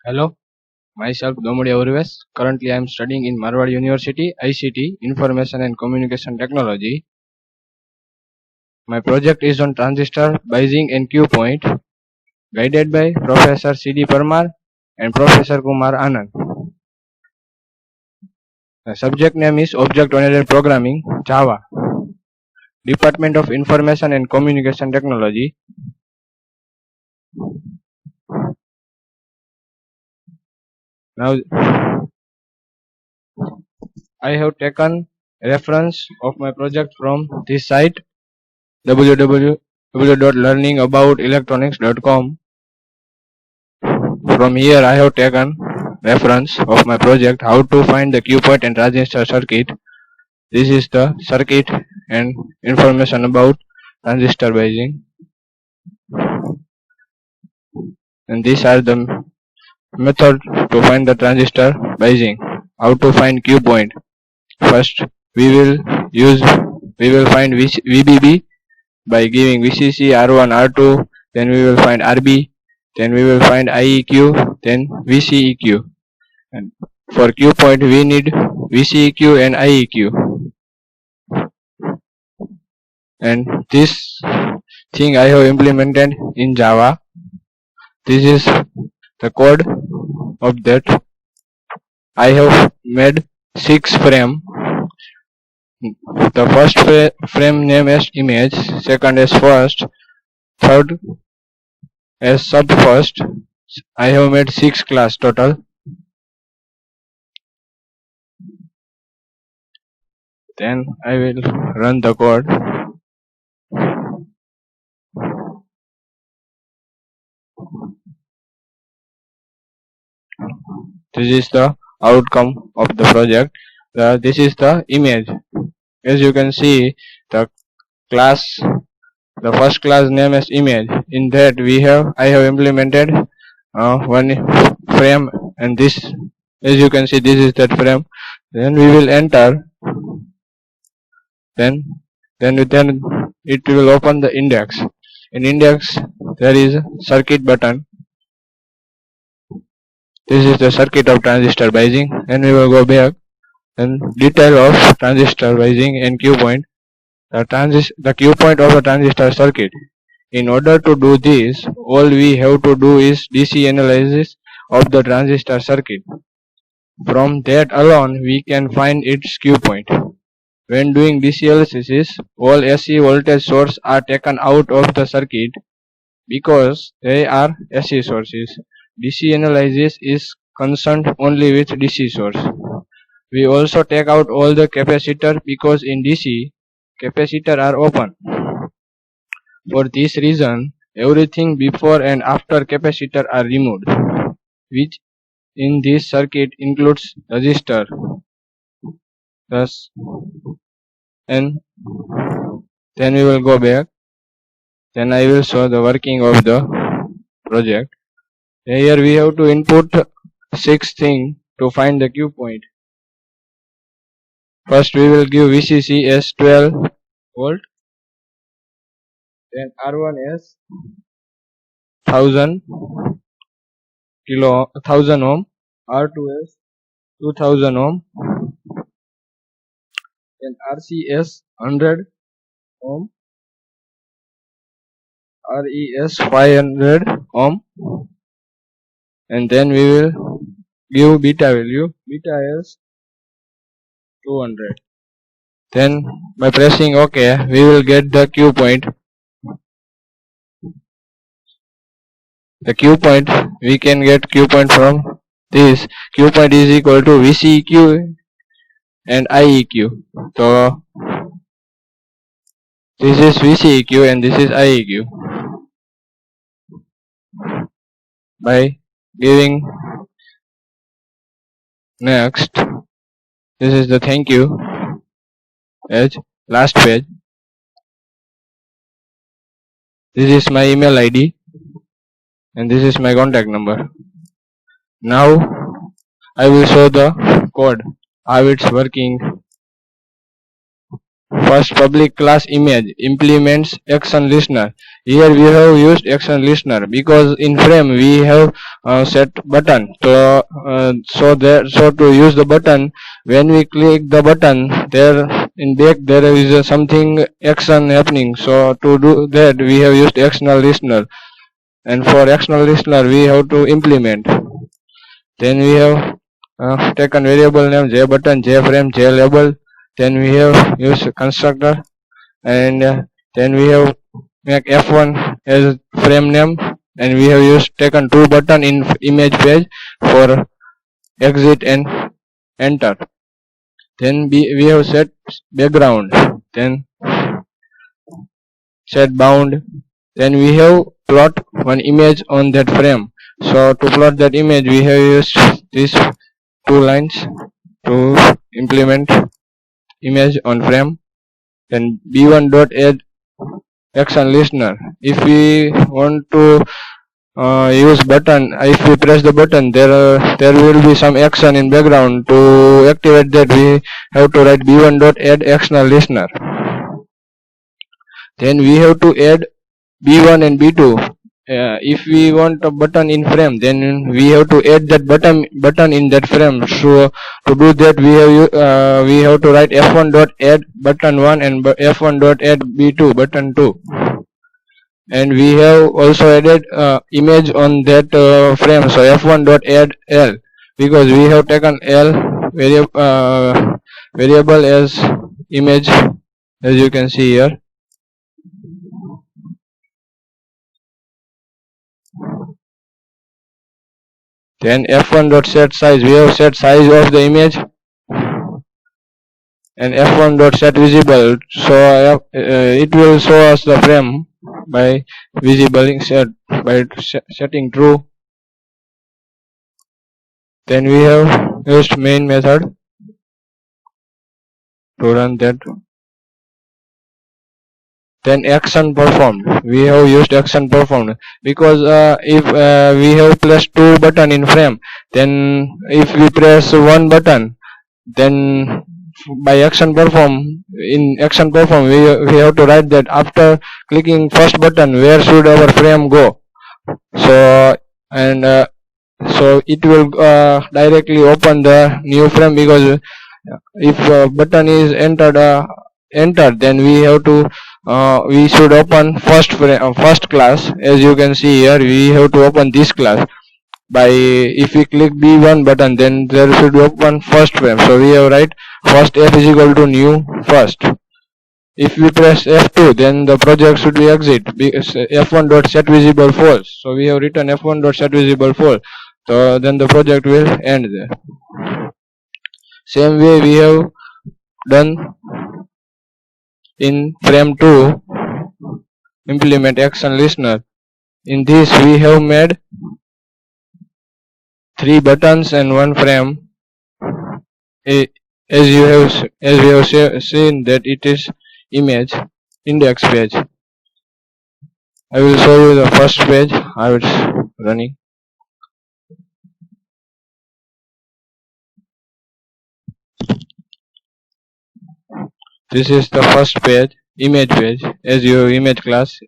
Hello, myself Domodia Urves. Currently, I am studying in Marwar University, ICT, Information and Communication Technology. My project is on transistor, Biasing and Q point, guided by Professor C.D. Parmar and Professor Kumar Anand. The subject name is Object-Oriented Programming, Java, Department of Information and Communication Technology. Now, I have taken reference of my project from this site www.learningaboutelectronics.com. From here I have taken reference of my project how to find the Q point and transistor circuit. This is the circuit and information about transistor biasing, and these are the method to find the transistor biasing. How to find Q point? First we will find VBB by giving VCC R1 R2, then we will find RB, then we will find IEQ, then VCEQ. And for Q point we need VCEQ and IEQ. And this thing I have implemented in Java. This is the code of that. I have made 6 frame. The first frame name as image, second as first, third as sub first. I have made 6 class total. Then I will run the code. This is the outcome of the project. This is the image. As you can see, the first class name is image. In that I have implemented one frame, and this, as you can see, this is that frame. Then we will enter. Then it will open the index. In index there is a circuit button. This is the circuit of transistor biasing. Then we will go back and detail of transistor biasing and Q point. The Q point of the transistor circuit. In order to do this, all we have to do is DC analysis of the transistor circuit. From that alone we can find its Q point. When doing DC analysis, all AC voltage sources are taken out of the circuit because they are AC sources. DC analysis is concerned only with DC source. We also take out all the capacitor because in DC, capacitor are open. For this reason, everything before and after capacitor are removed, which in this circuit includes resistor. Thus, and then we will go back. Then I will show the working of the project. Here we have to input 6 things to find the Q point. First we will give VCC as 12 volt, then R1 as 1000 ohm, R2 as 2000 ohm, then RC as 100 ohm, RE as 500 ohm, and then we will give beta value. Beta as 200. Then by pressing OK, we will get the Q point. The Q point, we can get Q point from this. Q point is equal to VCEQ and IEQ. So this is VCEQ and this is IEQ. By giving next, this is the thank you as last page. This is my email ID and this is my contact number. Now I will show the code, how it's working. First, public class image implements action listener. Here we have used action listener because in frame we have set button. So to use the button, when we click the button, there in back there is something action happening. So to do that, we have used actional listener. And for actional listener, we have to implement. Then we have taken variable name JButton, JFrame, JLabel. Then we have used constructor, and then we have make F1 as frame name, and we have used taken two button in image page for exit and enter. Then we have set background, then set bound, then we have plot one image on that frame. So to plot that image, we have used these two lines to implement image on frame. Then b1 dot add action listener. If we want to use button, if we press the button, there will be some action in background. To activate that, we have to write b1 dot add action listener. Then we have to add b1 and b2. If we want a button in frame, then we have to add that button in that frame. So to do that, we have to write f1 dot add button 1 and f1 dot add b2 button 2. And we have also added image on that frame. So f1 dot add l, because we have taken l variable as image, as you can see here. Then f1 dot set size, we have set size of the image, and f1 dot set visible, so it will show us the frame by setting true. Then we have used main method to run that. Then action performed, we have used action performed because if we have placed two button in frame, then if we press one button, then by action perform, in action perform we have to write that after clicking first button, where should our frame go. So so it will directly open the new frame, because if button is entered, then we have to we should open first class. As you can see here, we have to open this class. By if we click b1 button, then there should open first frame. So we have write first f is equal to new first. If we press f2, then the project should be exit, f1 dot set visible false. So we have written f1 dot set visible false. So then the project will end there. Same way we have done in frame 2, implement action listener. In this we have made 3 buttons and 1 frame. As we have seen that it is image index page. I will show you the first page how it's running. This is the first page, image page, as your image class.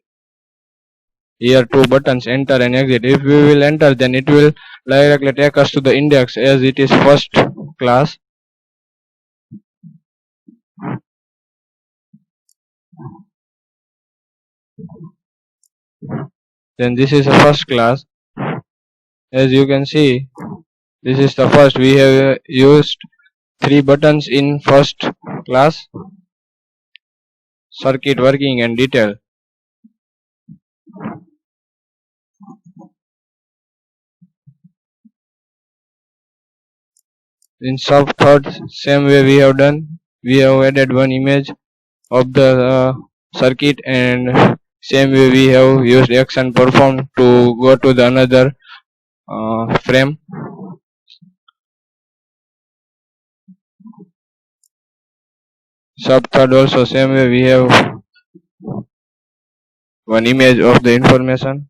Here 2 buttons, enter and exit. If we will enter, then it will directly take us to the index, as it is first class. Then this is the first class. As you can see, this is the first. We have used 3 buttons in first class: circuit, working and detail. In sub third, same way we have done. We have added 1 image of the circuit, and same way we have used action perform to go to the another frame. Sub third also same way, we have 1 image of the information.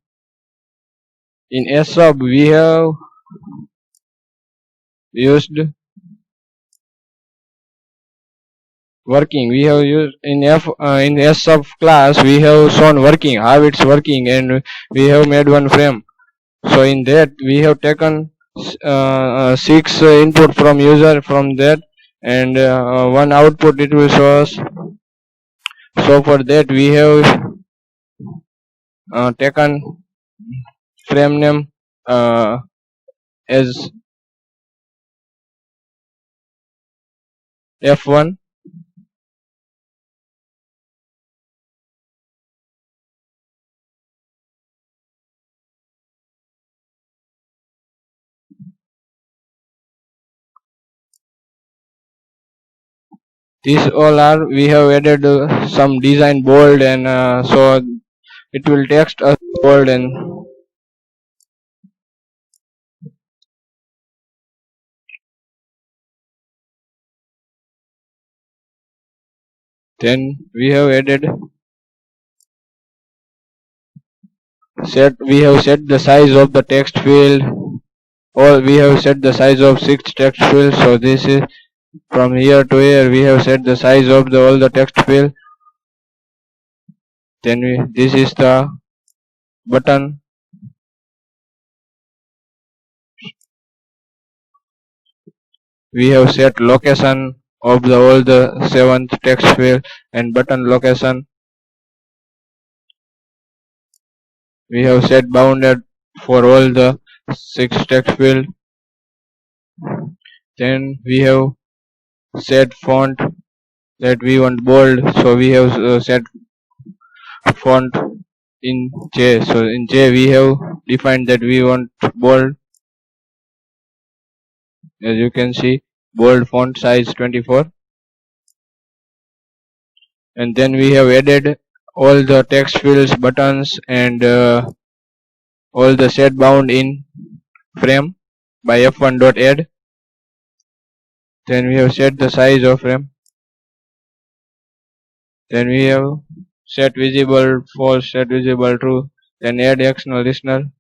In S sub we have used working. We have used in in S sub class we have shown working, how it's working, and we have made one frame. So in that we have taken six input from user from that, and one output it will show us. So for that we have taken frame name as F1. These all are, we have added some design bold, and so it will text us bold, and then we have added we have set the size of the text field, or we have set the size of 6 text fields. So this is from here to here we have set the size of all the text field. Then this is the button. We have set location of all the 7th text field and button location. We have set bounded for all the 6 text field. Then we have set font that we want bold, so we have set font in J. So in J we have defined that we want bold. As you can see, bold font size 24. And then we have added all the text fields, buttons, and all the set bound in frame by f1.add. Then we have set the size of frame. Then we have set visible false, set visible true. Then add external listener.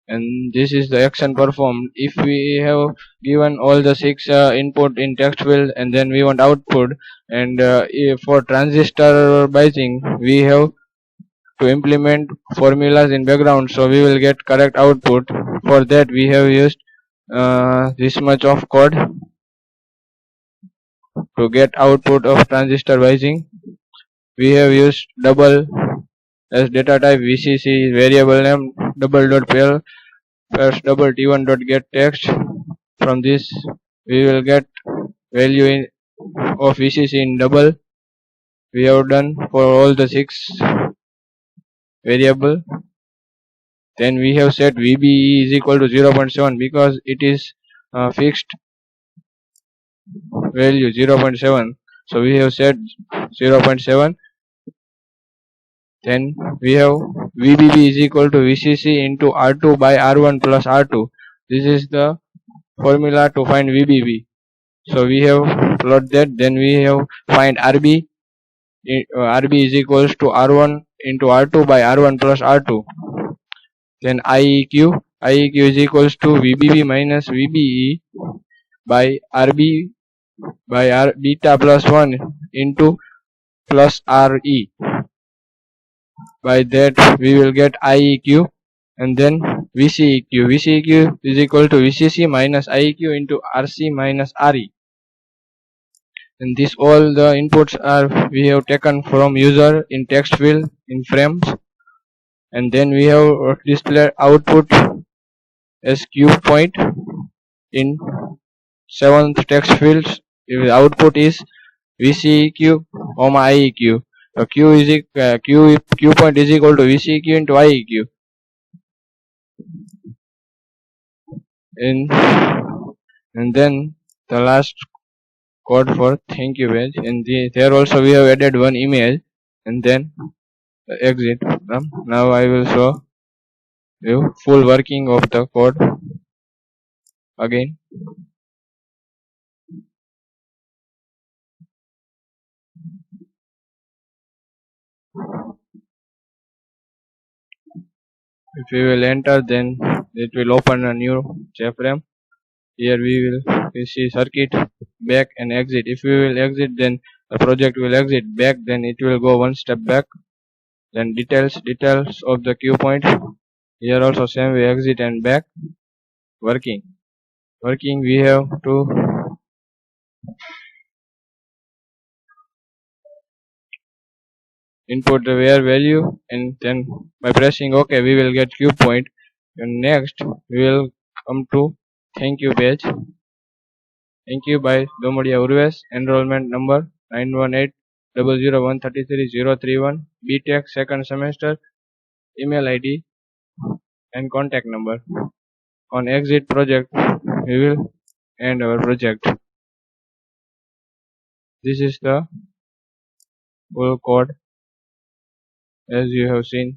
And this is the action performed. If we have given all the 6 input in text field, and then we want output, and for transistor biasing we have to implement formulas in background, so we will get correct output. For that we have used this much of code to get output of transistor biasing. We have used double as data type, VCC variable name double dot pl plus double t1 dot get text. From this we will get value of VCC in double. We have done for all the 6 variable. Then we have set VBE is equal to 0.7 because it is fixed value 0.7. So we have set 0.7. Then we have VBB is equal to VCC into R2 by R1 plus R2. This is the formula to find VBB. So we have plot that. Then we have find RB. RB is equals to R1 into R2 by R1 plus R2. Then IEQ is equals to VBB minus VBE by RB by R beta plus 1 into plus RE. By that we will get IEQ, and then VCEQ. VCEQ is equal to VCC minus IEQ into RC minus RE. And this all the inputs are we have taken from user in text field in frames. And then we have displayed output as Q point in 7th text fields. If output is VCEQ, IEQ. So Q point is equal to VCEQ into IEQ. And then the last code for thank you page. And there also we have added one image, and then exit. Now I will show you full working of the code again. If we will enter, then it will open a new JFrame. Here we see circuit back and exit. If we will exit, then the project will exit back, then it will go one step back. Then details of the cue point. Here also same way, exit and back. Working we have to input the var value, and then by pressing OK we will get cue point. And next we will come to thank you page. Thank you by Domodia Urves. Enrollment number 91800133031. BTech second semester. Email ID and contact number. On exit project we will end our project. This is the full code as you have seen.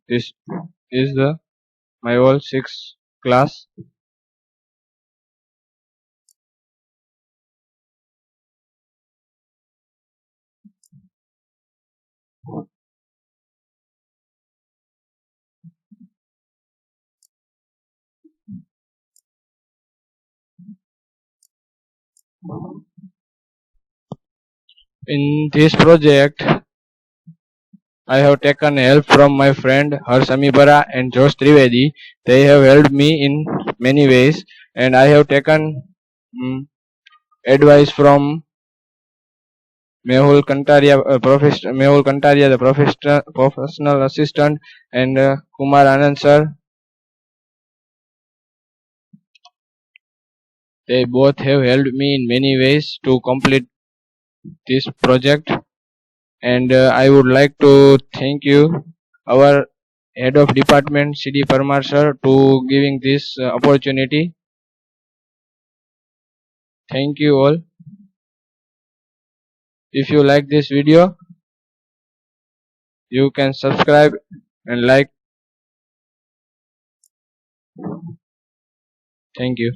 This is the my whole 6 class. In this project I have taken help from my friend Harsh Amibara and Josh Trivedi. They have helped me in many ways, and I have taken advice from Mehul Kantaria, the professional assistant, and Kumar Anand sir. They both have helped me in many ways to complete this project, and I would like to thank you, our head of department CD Parmar sir, to giving this opportunity. Thank you all. If you like this video, you can subscribe and like. Thank you.